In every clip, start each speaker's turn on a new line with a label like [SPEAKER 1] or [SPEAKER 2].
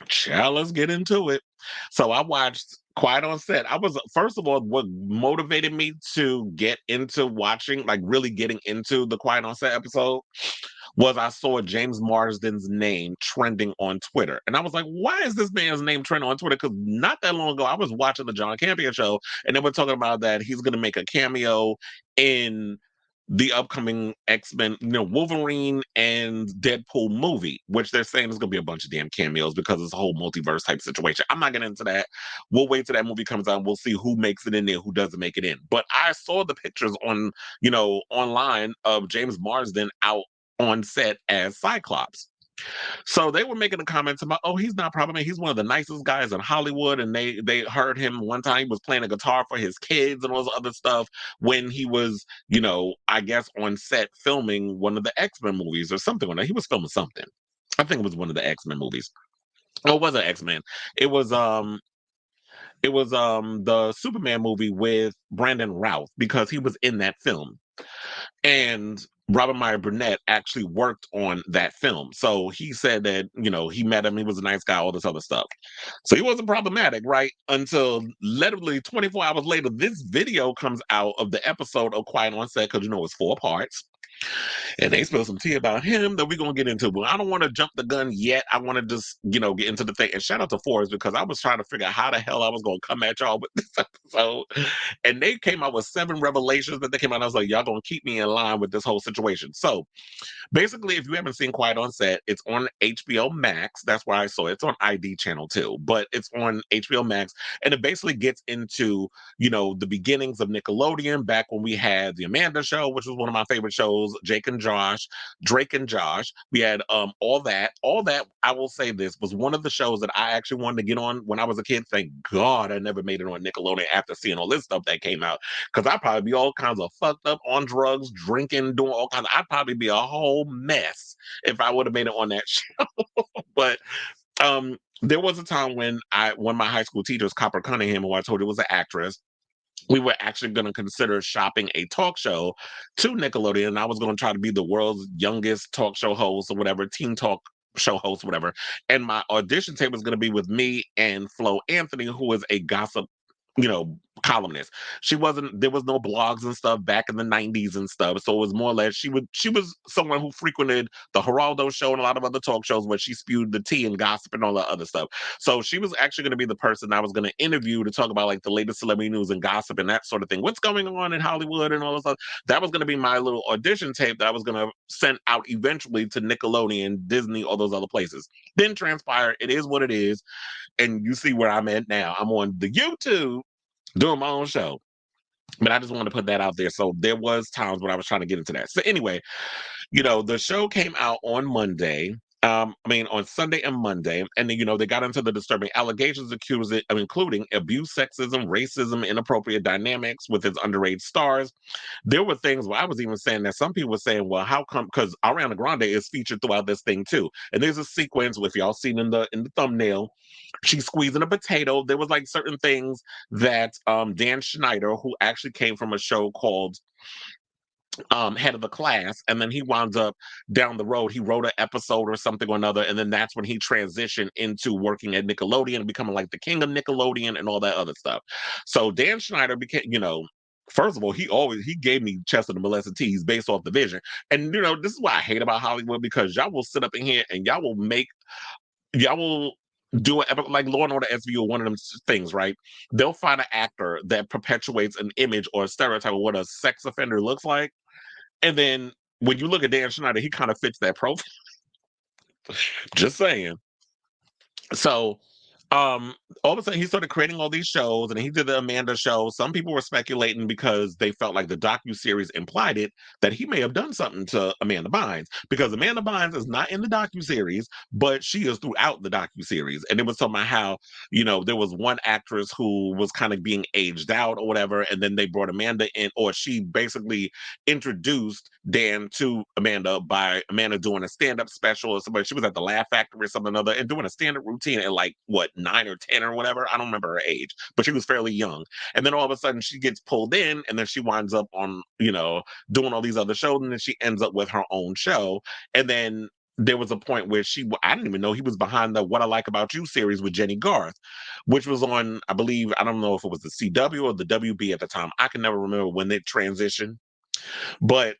[SPEAKER 1] Child, let's get into it. So I watched Quiet on Set. I was first of all, what motivated me to get into watching, like really getting into the Quiet on Set episode, was I saw James Marsden's name trending on Twitter. And I was like, why is this man's name trending on Twitter? Because not that long ago, I was watching the John Campion show, and they were talking about that he's going to make a cameo in the upcoming X-Men, Wolverine and Deadpool movie, which they're saying is going to be a bunch of damn cameos because it's a whole multiverse type situation. I'm not getting into that. We'll wait till that movie comes out. And we'll see who makes it in there, who doesn't make it in. But I saw the pictures on, online of James Marsden out on set as Cyclops. So they were making the comments about, oh, he's not problematic. He's one of the nicest guys in Hollywood. And they heard him one time he was playing a guitar for his kids and all this other stuff when he was, I guess on set filming one of the X-Men movies or something like that. He was filming something. I think it was one of the X-Men movies. Oh, it wasn't X-Men. It was the Superman movie with Brandon Routh because he was in that film. And Robert Meyer Burnett actually worked on that film. So he said that, he met him, he was a nice guy, all this other stuff. So he wasn't problematic, right? Until literally 24 hours later, this video comes out of the episode of Quiet on Set, because it's 4 parts. And they spilled some tea about him that we're gonna get into. But I don't want to jump the gun yet. I want to just, get into the thing. And shout out to Forrest because I was trying to figure out how the hell I was gonna come at y'all with this episode. And they came out with 7 revelations that they came out. And I was like, y'all gonna keep me in line with this whole situation. So basically, if you haven't seen Quiet on Set, it's on HBO Max. That's where I saw it. It's on ID channel too, but it's on HBO Max. And it basically gets into, the beginnings of Nickelodeon back when we had the Amanda Show, which was one of my favorite shows, Drake and Josh. We had all that. All that, I will say this, was one of the shows that I actually wanted to get on when I was a kid. Thank God I never made it on Nickelodeon after seeing all this stuff that came out. Because I'd probably be all kinds of fucked up on drugs, drinking, doing all kinds I'd probably be a whole mess if I would have made it on that show. But there was a time when one of my high school teachers, Copper Cunningham, who I told you was an actress, we were actually going to consider shopping a talk show to Nickelodeon. And I was going to try to be the world's youngest talk show host or whatever, teen talk show host, whatever. And my audition tape was going to be with me and Flo Anthony, who is a gossip, columnist. There was no blogs and stuff back in the 90s and stuff. So it was more or less she was someone who frequented the Geraldo show and a lot of other talk shows where she spewed the tea and gossip and all that other stuff. So she was actually going to be the person I was going to interview to talk about like the latest celebrity news and gossip and that sort of thing. What's going on in Hollywood and all this stuff. That was going to be my little audition tape that I was going to send out eventually to Nickelodeon, Disney, all those other places. Didn't transpire. It is what it is. And you see where I'm at now. I'm on the YouTube doing my own show. But I just wanted to put that out there. So there was times when I was trying to get into that. So anyway, the show came out on Monday. On Sunday and Monday, and then they got into the disturbing allegations including abuse, sexism, racism, inappropriate dynamics with its underage stars. There were things where I was even saying that some people were saying, "Well, how come?" Because Ariana Grande is featured throughout this thing too, and there's a sequence if y'all seen in the thumbnail, she's squeezing a potato. There was like certain things that Dan Schneider, who actually came from a show called head of the class, and then he winds up down the road. He wrote an episode or something or another, and then that's when he transitioned into working at Nickelodeon and becoming like the king of Nickelodeon and all that other stuff. So Dan Schneider became, first of all, he gave me Chester the Molested Tees based off the vision. And this is what I hate about Hollywood, because y'all will sit up in here and y'all will do it like Law and Order SVU, one of them things, right? They'll find an actor that perpetuates an image or a stereotype of what a sex offender looks like. And then when you look at Dan Schneider, he kind of fits that profile. Just saying. So, all of a sudden he started creating all these shows, and he did the Amanda show. Some people were speculating because they felt like the docuseries implied it that he may have done something to Amanda Bynes, because Amanda Bynes is not in the docuseries, but she is throughout the docuseries. And it was talking about how, there was one actress who was kind of being aged out or whatever, and then they brought Amanda in, or she basically introduced Dan to Amanda by Amanda doing a stand-up special or somebody. She was at the Laugh Factory or something or other and doing a stand-up routine at like what 9 or 10 or whatever. I don't remember her age, but she was fairly young. And then all of a sudden she gets pulled in, and then she winds up on, doing all these other shows, and then she ends up with her own show. And then there was a point where I didn't even know he was behind the What I Like About You series with Jenny Garth, which was on, I believe, I don't know if it was the CW or the WB at the time. I can never remember when they transitioned, but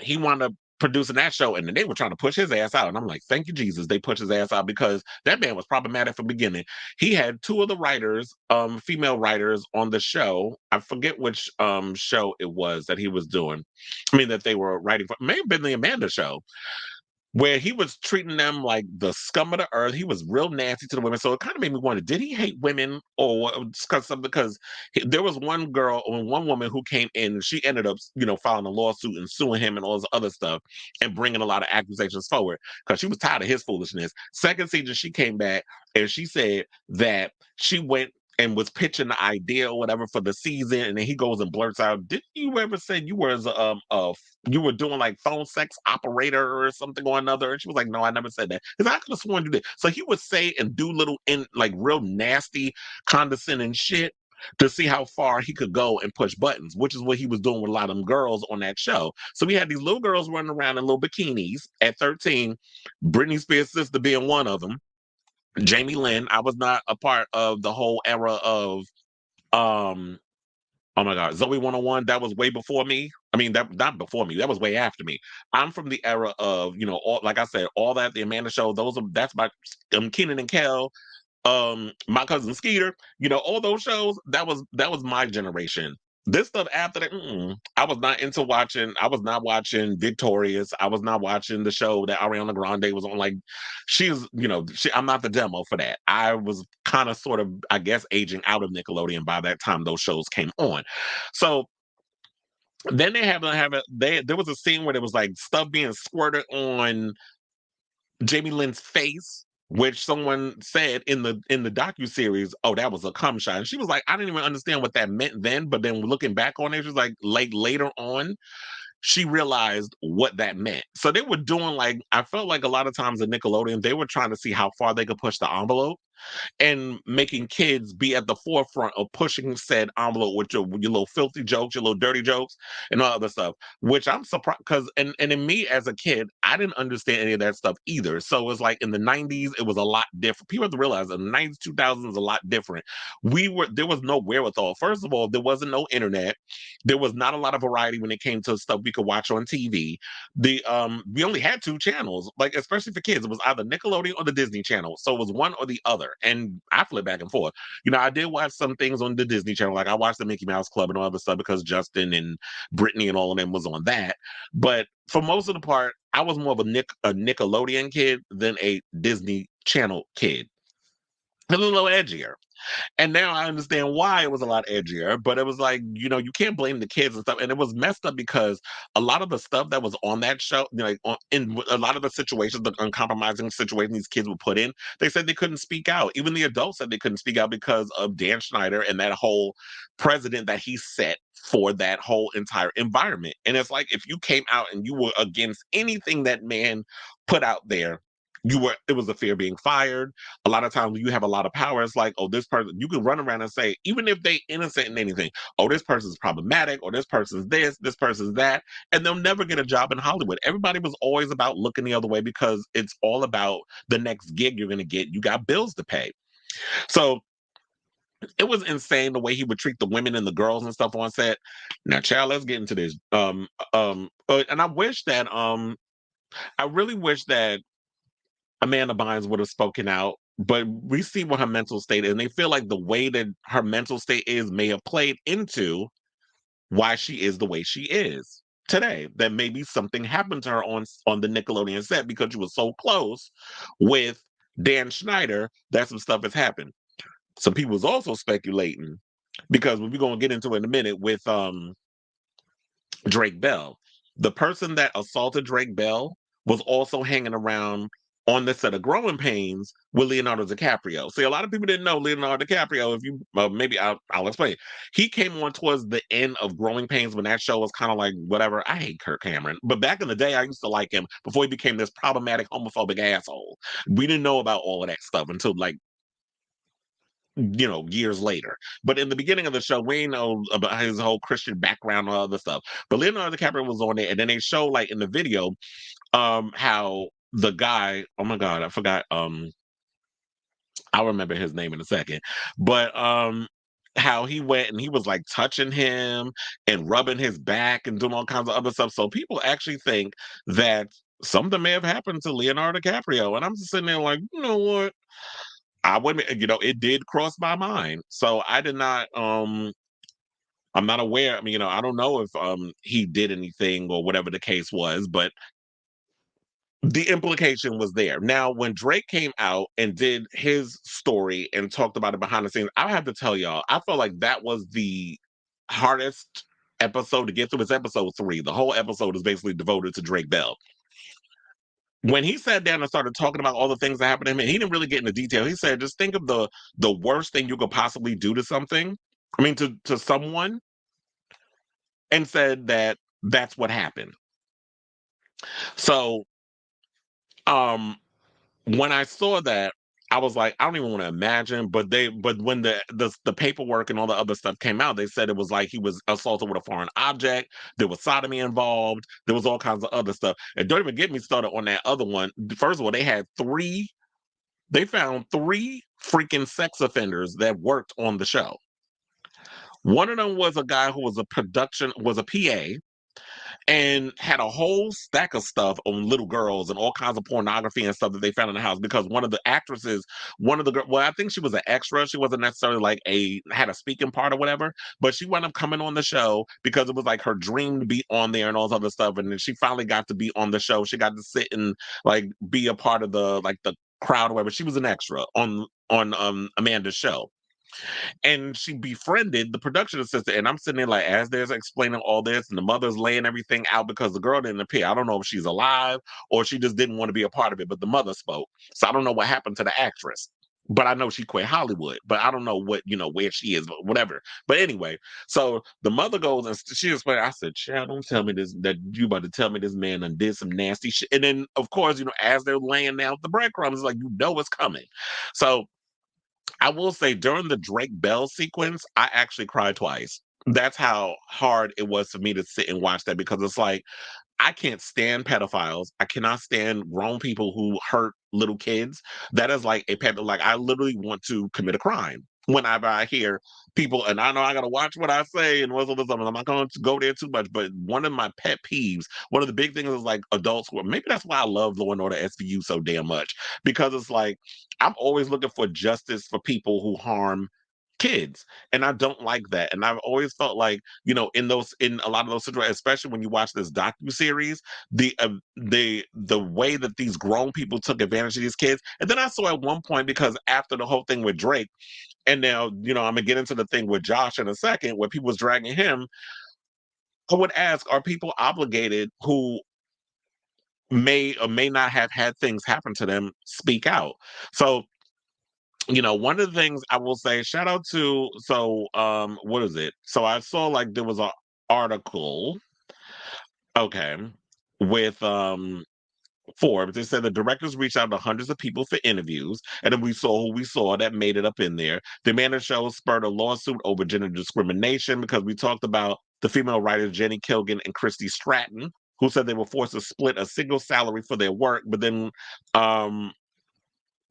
[SPEAKER 1] he wound up producing that show, and then they were trying to push his ass out. And I'm like, thank you, Jesus, they pushed his ass out because that man was problematic from the beginning. He had two of the writers, female writers on the show. I forget which show it was that he was doing. I mean, that they were writing for. It may have been the Amanda show where he was treating them like the scum of the earth. He was real nasty to the women. So it kind of made me wonder, did he hate women or because there was one girl or one woman who came in and she ended up, filing a lawsuit and suing him and all this other stuff and bringing a lot of accusations forward because she was tired of his foolishness. Second season, she came back and she said that she went and was pitching the idea or whatever for the season, and then he goes and blurts out, "Didn't you ever say you were you were doing like phone sex operator or something or another?" And she was like, "No, I never said that." Because I could have sworn you did. So he would say and do little in like real nasty, condescending shit to see how far he could go and push buttons, which is what he was doing with a lot of them girls on that show. So we had these little girls running around in little bikinis at 13, Britney Spears' sister being one of them. Jamie Lynn. I was not a part of the whole era of um oh my God, Zoe 101. That was way before me. I mean, that not before me. That was way after me. I'm from the era of, all, like I said, all that, the Amanda Show. That's my Keenan and Kel, My Cousin Skeeter. All those shows. That was my generation. This stuff after that, I was not into watching. I was not watching Victorious. I was not watching the show that Ariana Grande was on. Like, I'm not the demo for that. I was kind of sort of, I guess, aging out of Nickelodeon by that time those shows came on. So then there was a scene where there was like stuff being squirted on Jamie Lynn's face, which someone said in the docuseries, "Oh, that was a cum shot." And she was like, "I didn't even understand what that meant then." But then looking back on it, she was like later on, she realized what that meant. So they were doing like, I felt like a lot of times at Nickelodeon, they were trying to see how far they could push the envelope and making kids be at the forefront of pushing said envelope with your little filthy jokes, your little dirty jokes, and all other stuff. Which I'm surprised because, and in me as a kid, I didn't understand any of that stuff either. So it was like in the '90s, it was a lot different. People have to realize in the '90s, 2000s, a lot different. There was no wherewithal. First of all, there wasn't no internet. There was not a lot of variety when it came to stuff we could watch on TV. We only had two channels, like especially for kids. It was either Nickelodeon or the Disney Channel. So it was one or the other. And I flip back and forth. I did watch some things on the Disney Channel, like I watched the Mickey Mouse Club and all other stuff because Justin and Brittany and all of them was on that. But for most of the part, I was more of a Nickelodeon kid than a Disney Channel kid. A little edgier. And now I understand why it was a lot edgier, but it was like, you can't blame the kids and stuff. And it was messed up because a lot of the stuff that was on that show, like in a lot of the situations, the uncompromising situations these kids were put in, they said they couldn't speak out. Even the adults said they couldn't speak out because of Dan Schneider and that whole president that he set for that whole entire environment. And it's like if you came out and you were against anything that man put out there, it was a fear of being fired. A lot of times when you have a lot of power, it's like, oh, this person, you can run around and say, even if they innocent in anything, oh, this person's problematic, or this person's this person's that, and they'll never get a job in Hollywood. Everybody was always about looking the other way because it's all about the next gig you're going to get. You got bills to pay. So it was insane the way he would treat the women and the girls and stuff on set. Now, child, let's get into this. And I really wish that Amanda Bynes would have spoken out, but we see what her mental state is, and they feel like the way that her mental state is may have played into why she is the way she is today. That maybe something happened to her on the Nickelodeon set because she was so close with Dan Schneider that some stuff has happened. Some people was also speculating because we're going to get into it in a minute with Drake Bell. The person that assaulted Drake Bell was also hanging around on the set of Growing Pains with Leonardo DiCaprio. See, a lot of people didn't know Leonardo DiCaprio. If you maybe I'll explain. He came on towards the end of Growing Pains when that show was kind of like whatever. I hate Kirk Cameron, but back in the day, I used to like him before he became this problematic homophobic asshole. We didn't know about all of that stuff until like years later. But in the beginning of the show, we ain't know about his whole Christian background and all other stuff. But Leonardo DiCaprio was on there, and then they show like in the video, how the guy, oh my God, I forgot, I'll remember his name in a second. But how he went and he was like touching him and rubbing his back and doing all kinds of other stuff. So people actually think that something may have happened to Leonardo DiCaprio. And I'm just sitting there like, you know what? I wouldn't, it did cross my mind. So I did not I'm not aware. I mean, I don't know if he did anything or whatever the case was, but the implication was there. Now, when Drake came out and did his story and talked about it behind the scenes, I have to tell y'all, I felt like that was the hardest episode to get through. It's episode 3. The whole episode is basically devoted to Drake Bell. When he sat down and started talking about all the things that happened to him, and he didn't really get into detail. He said, just think of the worst thing you could possibly do to something. I mean, to someone, and said that that's what happened. So, um, when I saw that, I was like, I don't even want to imagine. But when the paperwork and all the other stuff came out, they said it was like he was assaulted with a foreign object. There was sodomy involved. There was all kinds of other stuff. And don't even get me started on that other one. First of all, they found 3 freaking sex offenders that worked on the show. One of them was a guy who was a PA, and had a whole stack of stuff on little girls and all kinds of pornography and stuff that they found in the house, because one of the actresses, one of the girls, well, I think she was an extra. She wasn't necessarily like had a speaking part or whatever, but she wound up coming on the show because it was like her dream to be on there and all this other stuff. And then she finally got to be on the show. She got to sit and like be a part of the crowd or whatever. She was an extra on Amanda's show, and she befriended the production assistant. And I'm sitting there like, as they're explaining all this, and the mother's laying everything out because the girl didn't appear. I don't know if she's alive or she just didn't want to be a part of it, but the mother spoke. So I don't know what happened to the actress. But I know she quit Hollywood. But I don't know where she is, but whatever. But anyway, so the mother goes and she explained. I said, "Child, don't tell me this, that you about to tell me this man done did some nasty shit." And then, of course, as they're laying out the breadcrumbs, like it's coming. So I will say, during the Drake Bell sequence, I actually cried twice. That's how hard it was for me to sit and watch that, because it's like, I can't stand pedophiles. I cannot stand grown people who hurt little kids. That is like a pet. Like, I literally want to commit a crime whenever I hear people, and I know I gotta watch what I say and what's all this stuff. I'm not going to go there too much. But one of my pet peeves, one of the big things is like adults who maybe that's why I love Law and Order SVU so damn much, because it's like I'm always looking for justice for people who harm kids, and I don't like that. And I've always felt like, in a lot of those situations, especially when you watch this docu-series, the way that these grown people took advantage of these kids. And then I saw at one point, because after the whole thing with Drake, and now, I'm gonna get into the thing with Josh in a second, where people was dragging him, I would ask, are people obligated who may or may not have had things happen to them speak out? So, one of the things I will say, shout out to, so what is it? So I saw like there was an article, okay, with Forbes. They said the directors reached out to hundreds of people for interviews, and then we saw who we saw that made it up in there. The Amanda Show spurred a lawsuit over gender discrimination, because we talked about the female writers Jenny Kilgan and Christy Stratton, who said they were forced to split a single salary for their work, but then um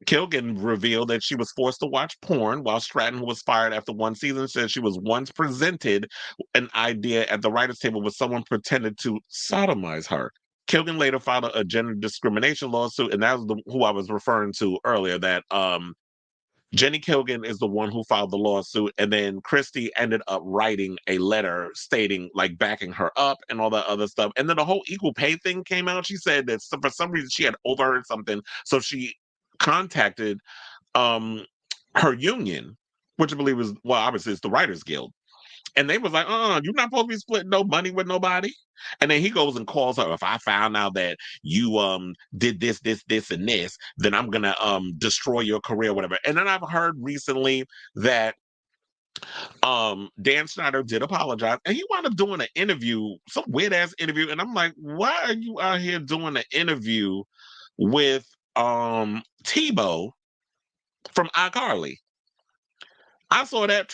[SPEAKER 1] Kilgan revealed that she was forced to watch porn, while Stratton, who was fired after one season, said she was once presented an idea at the writers' table where someone pretended to sodomize her. Kilgan later filed a gender discrimination lawsuit, and that was who I was referring to earlier. That Jenny Kilgan is the one who filed the lawsuit, and then Christy ended up writing a letter stating, like, backing her up and all that other stuff. And then the whole equal pay thing came out. She said that for some reason she had overheard something, so she contacted um her union, which I believe is, well, obviously it's the Writers Guild. And they was like, you're not supposed to be splitting no money with nobody. And then he goes and calls her. If I found out that you did this, and this, then I'm gonna destroy your career, whatever. And then I've heard recently that Dan Schneider did apologize, and he wound up doing an interview, some weird ass interview. And I'm like, why are you out here doing an interview with Tebow from iCarly? I saw that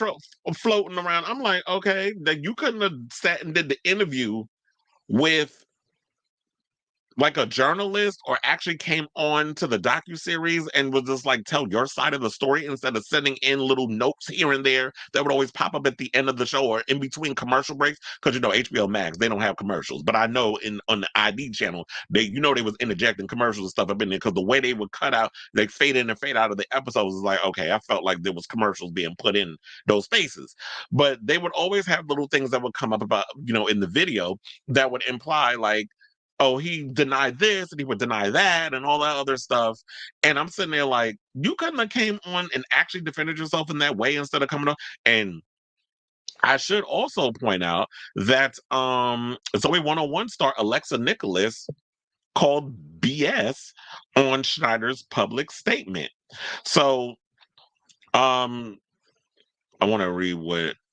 [SPEAKER 1] floating around. I'm like, okay, that you couldn't have sat and did the interview with like a journalist or actually came on to the docuseries and was just like tell your side of the story instead of sending in little notes here and there that would always pop up at the end of the show or in between commercial breaks. Because HBO Max, they don't have commercials. But I know in on the ID channel, they was interjecting commercials and stuff up in there because the way they would cut out, they fade in and fade out of the episodes is like, okay, I felt like there was commercials being put in those spaces. But they would always have little things that would come up about, in the video that would imply like, oh, he denied this and he would deny that and all that other stuff. And I'm sitting there like, you couldn't have came on and actually defended yourself in that way instead of coming on. And I should also point out that Zoe 101 star Alexa Nicholas called BS on Schneider's public statement. So um I want to read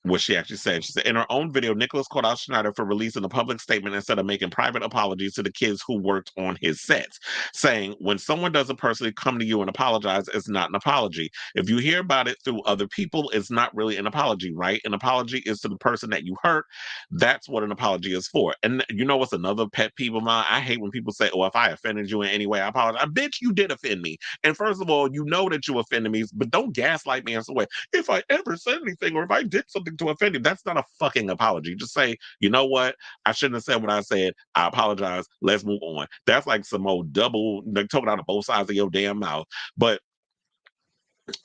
[SPEAKER 1] what she actually said. She said, in her own video, Nicholas called out Schneider for releasing a public statement instead of making private apologies to the kids who worked on his sets, saying, when someone doesn't personally come to you and apologize, it's not an apology. If you hear about it through other people, it's not really an apology, right? An apology is to the person that you hurt. That's what an apology is for. And you know what's another pet peeve of mine? I hate when people say, oh, if I offended you in any way, I apologize. Bitch, you did offend me. And first of all, you know that you offended me, but don't gaslight me in some way. If I ever said anything or if I did something to offend you, that's not a fucking apology. Just say, you know what? I shouldn't have said what I said. I apologize. Let's move on. That's like some old double, like talking out of both sides of your damn mouth. But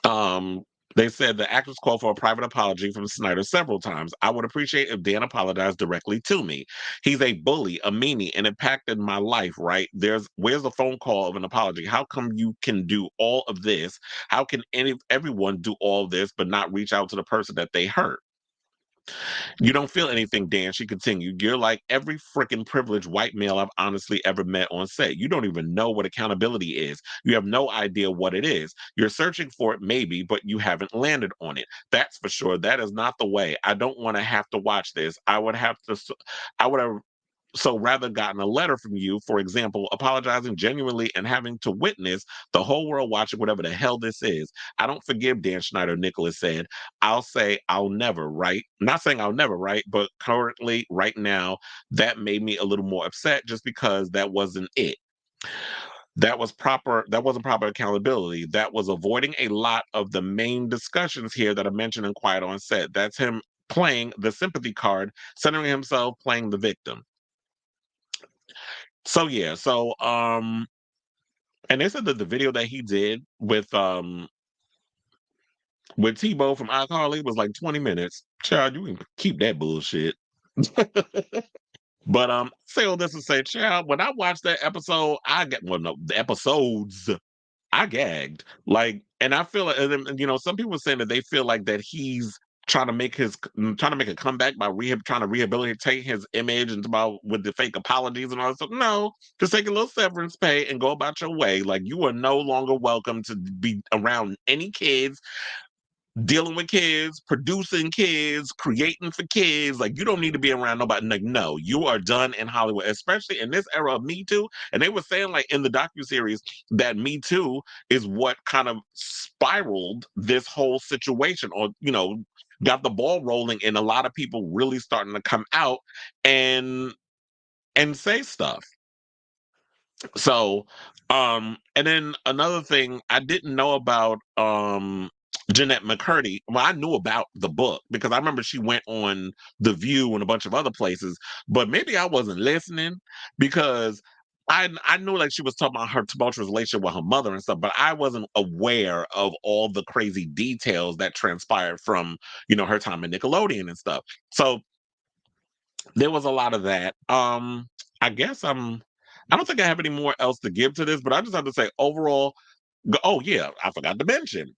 [SPEAKER 1] um, they said the actors called for a private apology from Snyder several times. I would appreciate if Dan apologized directly to me. He's a bully, a meanie, and impacted my life, right? Where's the phone call of an apology? How come you can do all of this? How can everyone do all this but not reach out to the person that they hurt? You don't feel anything, Dan, she continued. You're like every freaking privileged white male I've honestly ever met on set. You don't even know what accountability is. You have no idea what it is. You're searching for it, maybe, but you haven't landed on it. That's for sure. That is not the way. I don't want to have to watch this. I would have rather gotten a letter from you, for example, apologizing genuinely and having to witness the whole world watching whatever the hell this is. I don't forgive Dan Schneider, Nicholas said. I'll say I'll never, right? Not saying I'll never, right? But currently, right now, that made me a little more upset just because that wasn't it. That wasn't proper accountability. That was avoiding a lot of the main discussions here that I mentioned in Quiet on Set. That's him playing the sympathy card, centering himself, playing the victim. So yeah, and they said that the video that he did with Tebow from iCarly was like 20 minutes. Child, you can keep that bullshit. But say all this to say, child, when I watched that episode, no, the episodes, I gagged. Like, and I feel like, some people were saying that they feel like that he's trying to make a comeback by trying to rehabilitate his image and about with the fake apologies and all that stuff. No, just take a little severance pay and go about your way. Like, you are no longer welcome to be around any kids, dealing with kids, producing kids, creating for kids. Like, you don't need to be around nobody. Like, no, you are done in Hollywood, especially in this era of Me Too. And they were saying, like, in the docuseries that Me Too is what kind of spiraled this whole situation, or, got the ball rolling, and a lot of people really starting to come out and say stuff. So, and then another thing I didn't know about Jeanette McCurdy. Well, I knew about the book because I remember she went on The View and a bunch of other places, but maybe I wasn't listening because I knew like she was talking about her tumultuous relationship with her mother and stuff, but I wasn't aware of all the crazy details that transpired from, her time in Nickelodeon and stuff. So there was a lot of that. I guess I don't think I have any more else to give to this, but I just have to say overall, oh yeah, I forgot to mention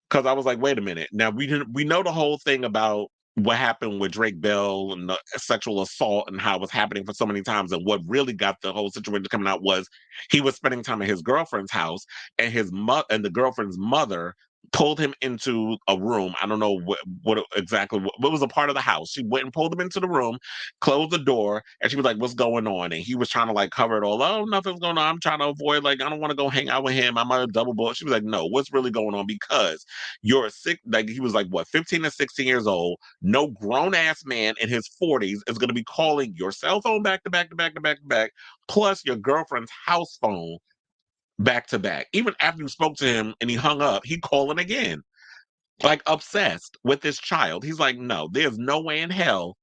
[SPEAKER 1] because I was like, wait a minute. Now we know the whole thing about what happened with Drake Bell and the sexual assault and how it was happening for so many times. And what really got the whole situation coming out was he was spending time at his girlfriend's house, and his and the girlfriend's mother pulled him into a room. I don't know what exactly what was a part of the house. She went and pulled him into the room, closed the door, and she was like, "What's going on?" And he was trying to like cover it all. Oh, nothing's going on. I'm trying to avoid, like, I don't want to go hang out with him. I'm on a double book. She was like, "No, what's really going on? Because you're a sick." Like, he was like, what, 15 or 16 years old. No grown ass man in his 40s is going to be calling your cell phone back to back to back to back to back, plus your girlfriend's house phone back to back. Even after you spoke to him and he hung up, he calling again, like obsessed with this child. He's like, no, there's no way in hell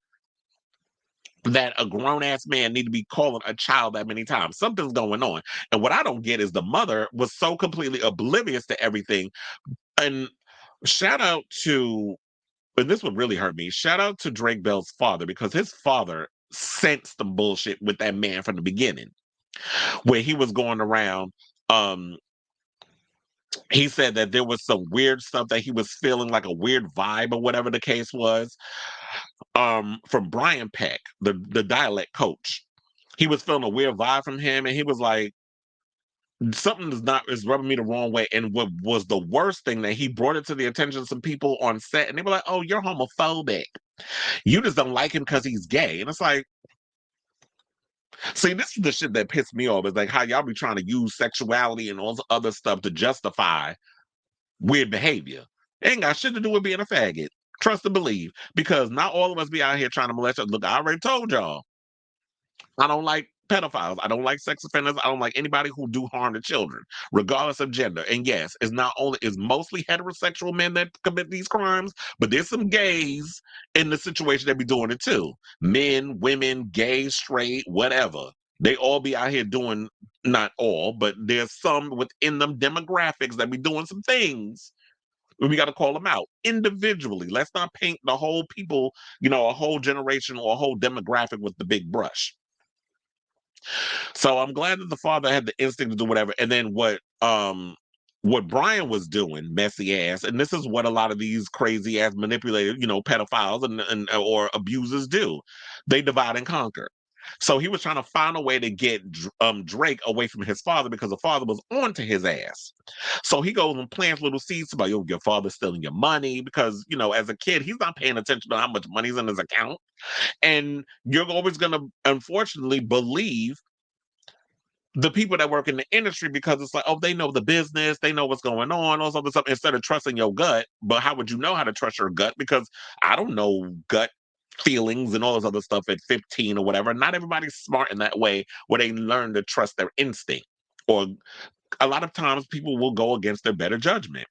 [SPEAKER 1] that a grown ass man need to be calling a child that many times. Something's going on. And what I don't get is the mother was so completely oblivious to everything. And shout out to, and this would really hurt me, shout out to Drake Bell's father, because his father sensed the bullshit with that man from the beginning, where he was going around. He said that there was some weird stuff that he was feeling, like a weird vibe or whatever the case was, from Brian Peck, the dialect coach. He was feeling a weird vibe from him, and he was like, something is rubbing me the wrong way. And what was the worst thing, that he brought it to the attention of some people on set, and they were like, "Oh, you're homophobic. You just don't like him because he's gay." And it's like, see, this is the shit that pissed me off. Is like how y'all be trying to use sexuality and all the other stuff to justify weird behavior. It ain't got shit to do with being a faggot. Trust and believe. Because not all of us be out here trying to molest us. Look, I already told y'all, I don't like pedophiles. I don't like sex offenders. I don't like anybody who do harm to children, regardless of gender. And yes, it's mostly heterosexual men that commit these crimes, but there's some gays in the situation that be doing it too. Men, women, gay, straight, whatever. They all be out here doing, not all, but there's some within them demographics that be doing some things. We got to call them out individually. Let's not paint the whole people, a whole generation or a whole demographic with the big brush. So I'm glad that the father had the instinct to do whatever. And then what Brian was doing, messy ass, and this is what a lot of these crazy ass manipulated, pedophiles and or abusers do. They divide and conquer. So he was trying to find a way to get Drake away from his father, because the father was on to his ass. So he goes and plants little seeds about, your father's stealing your money, because as a kid he's not paying attention to how much money's in his account, and you're always going to unfortunately believe the people that work in the industry, because it's like, oh, they know the business, they know what's going on, all this other stuff, instead of trusting your gut. But how would you know how to trust your gut? Because I don't know gut feelings and all this other stuff at 15 or whatever. Not everybody's smart in that way, where they learn to trust their instinct. Or a lot of times people will go against their better judgment.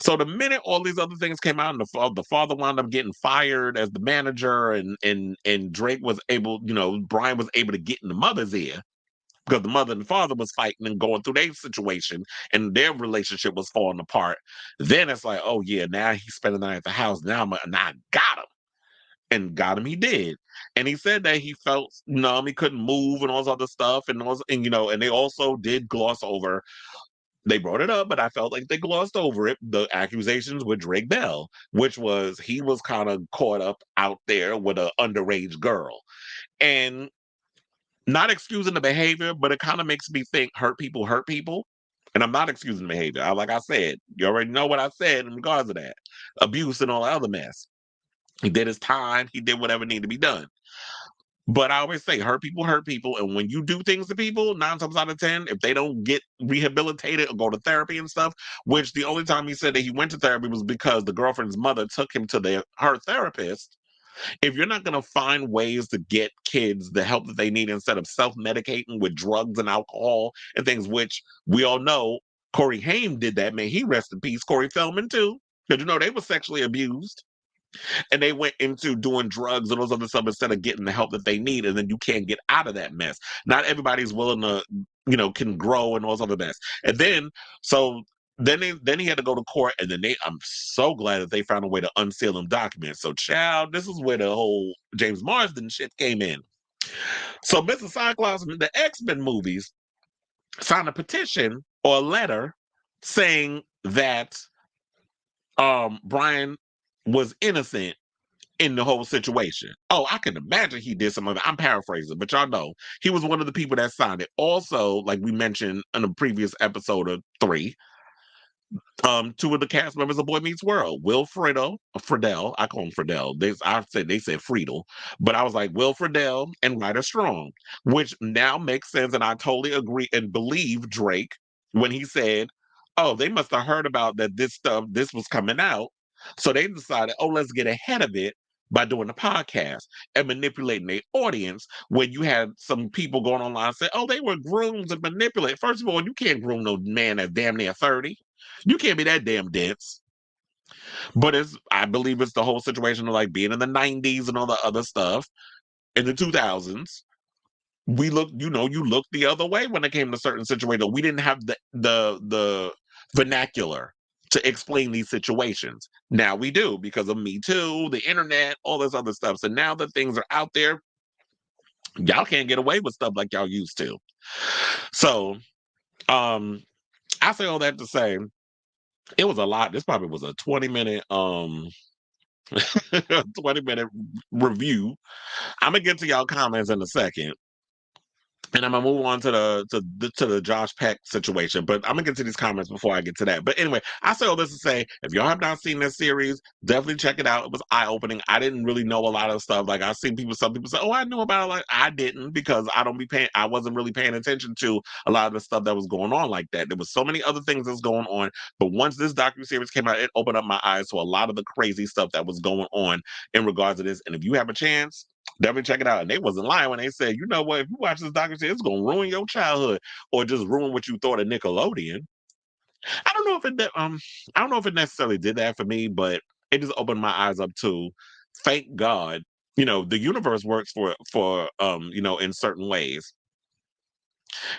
[SPEAKER 1] So the minute all these other things came out, and the father wound up getting fired as the manager, and Drake was able, Brian was able to get in the mother's ear, because the mother and the father was fighting and going through their situation, and their relationship was falling apart. Then it's like, oh yeah, now he's spending the night at the house. Now I got him. And got him, he did. And he said that he felt numb, he couldn't move and all this other stuff. And they also did gloss over, they brought it up, but I felt like they glossed over it, the accusations with Drake Bell, which was he was kind of caught up out there with an underage girl. And not excusing the behavior, but it kind of makes me think hurt people hurt people. And I'm not excusing the behavior. Like I said, you already know what I said in regards to that. Abuse and all that other mess. He did his time. He did whatever needed to be done. But I always say hurt people hurt people. And when you do things to people, 9 times out of 10, if they don't get rehabilitated or go to therapy and stuff, which the only time he said that he went to therapy was because the girlfriend's mother took him to her therapist. If you're not going to find ways to get kids the help that they need, instead of self-medicating with drugs and alcohol and things, which we all know Corey Haim did that, may he rest in peace. Corey Feldman too, because they were sexually abused, and they went into doing drugs and those other stuff instead of getting the help that they need, and then you can't get out of that mess. Not everybody's willing to, can grow and all this other mess. And then so then he had to go to court, and then I'm so glad that they found a way to unseal them documents. So, child, this is where the whole James Marsden shit came in. So, Mr. Cyclops, the X-Men movies, signed a petition or a letter saying that Brian was innocent in the whole situation. Oh, I can imagine he did some of it. I'm paraphrasing, but y'all know he was one of the people that signed it. Also, like we mentioned in a previous episode of 3, two of the cast members of Boy Meets World, Friedle, I call him Friedle. They said Friedel, but I was like Will Friedle and Ryder Strong, which now makes sense, and I totally agree and believe Drake when he said, "Oh, they must have heard about that this was coming out, so they decided, oh, let's get ahead of it." By doing the podcast and manipulating their audience, when you had some people going online and say, "Oh, they were groomed and manipulated." First of all, you can't groom no man that's damn near 30. You can't be that damn dense. But I believe it's the whole situation of like being in the 90s and all the other stuff. In the 2000s, we look, you looked the other way when it came to certain situations. We didn't have the vernacular to explain these situations. Now we do because of Me Too, the internet, all this other stuff. So now that things are out there, y'all can't get away with stuff like y'all used to. So, I say all that to say it was a lot. This probably was a 20-minute 20-minute review. I'm gonna get to y'all comments in a second. And I'm gonna move on to the Josh Peck situation, but I'm gonna get to these comments before I get to that. But anyway, I say all this to say, if y'all have not seen this series, definitely check it out. It was eye opening. I didn't really know a lot of stuff. Like I've seen some people say, "Oh, I knew about it." Like I didn't because I wasn't really paying attention to a lot of the stuff that was going on like that. There was so many other things that's going on, but once this docuseries came out, it opened up my eyes to a lot of the crazy stuff that was going on in regards to this. And if you have a chance, definitely check it out. And they wasn't lying when they said, you know what, if you watch this documentary, it's gonna ruin your childhood or just ruin what you thought of Nickelodeon. I don't know if I don't know if it necessarily did that for me, but it just opened my eyes up to thank God, the universe works for in certain ways.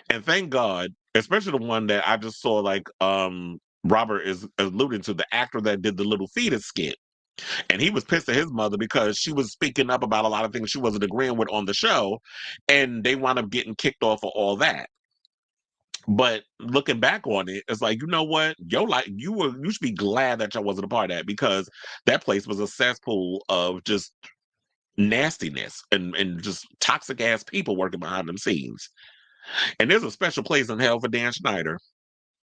[SPEAKER 1] And thank God, especially the one that I just saw like Robert is alluding to, the actor that did the little fetus skit. And he was pissed at his mother because she was speaking up about a lot of things she wasn't agreeing with on the show, and they wound up getting kicked off of all that. But looking back on it, it's like, you know what? You should be glad that y'all wasn't a part of that because that place was a cesspool of just nastiness and just toxic ass people working behind them scenes. And there's a special place in hell for Dan Schneider.